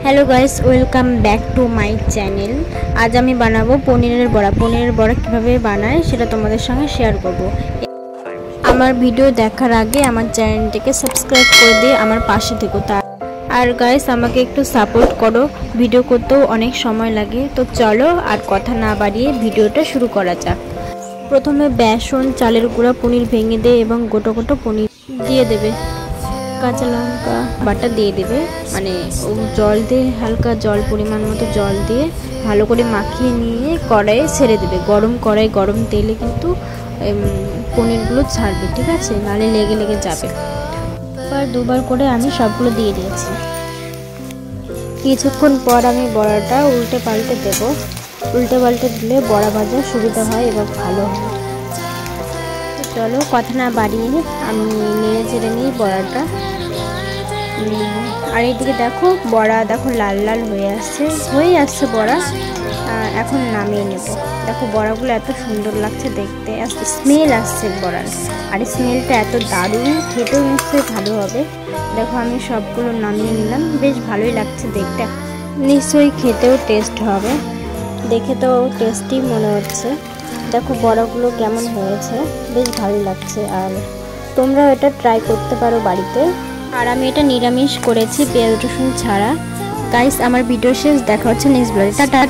Hello guys welcome back to my channel. आज আমি বানাবো পনিরের বড়া। পনিরের বড়া কিভাবে বানায় সেটা তোমাদের সঙ্গে শেয়ার করব। আমার ভিডিও দেখার আগে আমার চ্যানেলটিকে সাবস্ক্রাইব করে দিয়ে আমার পাশে থেকো। আর গাইস আমাকে একটু সাপোর্ট করো, ভিডিও করতেও অনেক সময় লাগে। তো চলো আর কথা না বাড়িয়ে ভিডিওটা শুরু করা যাক। প্রথমে বেসন, চালের গুঁড়া, পনির ভেঙে দিয়ে এবং গোটো গোটো পনির দিয়ে দেবে। কাঁচা লঙ্কা বাটা দিয়ে দেবে, মানে জল দিয়ে হালকা জল পরিমাণ মতো জল দিয়ে ভালো করে মাখিয়ে নিয়ে কড়াইয়ে ছেড়ে দেবে। গরম কড়াই, গরম তেলে কিন্তু পনিরগুলো ছাড়বে, ঠিক আছে, নালে লেগে লেগে যাবে। এবার দুবার করে আমি সবগুলো দিয়ে দিয়েছি। কিছুক্ষণ পর আমি বড়াটা উল্টে পাল্টে দেব। উল্টে পাল্টে দিলে বড়া ভাজার সুবিধা হয় এবং ভালো হয়। চলো কথা না বাড়িয়ে আমি নেড়ে চেড়ে নিই বড়াটা। আর এইদিকে দেখো বড়া, দেখো লাল লাল হয়ে আসছে বড়া। এখন নামিয়ে নেব। দেখো বড়াগুলো এত সুন্দর লাগছে দেখতে, স্মেল আসছে বড়ার। আর স্মেলটা এত দারুণ, খেতেও নিশ্চয়ই ভালো হবে। দেখো আমি সবগুলো নামিয়ে নিলাম, বেশ ভালোই লাগছে দেখতে, নিশ্চয়ই খেতেও টেস্ট হবে। দেখে তো টেস্টি মনে হচ্ছে। দেখো বড়াগুলো কেমন হয়েছে, বেশ ভালো লাগছে। আর তোমরা এটা ট্রাই করতে পারো বাড়িতে। আর আমি এটা নিরামিষ করেছি, পেঁয়াজ রসুন ছাড়া। গাইস আমার ভিডিও শেষ, দেখা হচ্ছে নেক্সট ব্লগে। টাটা।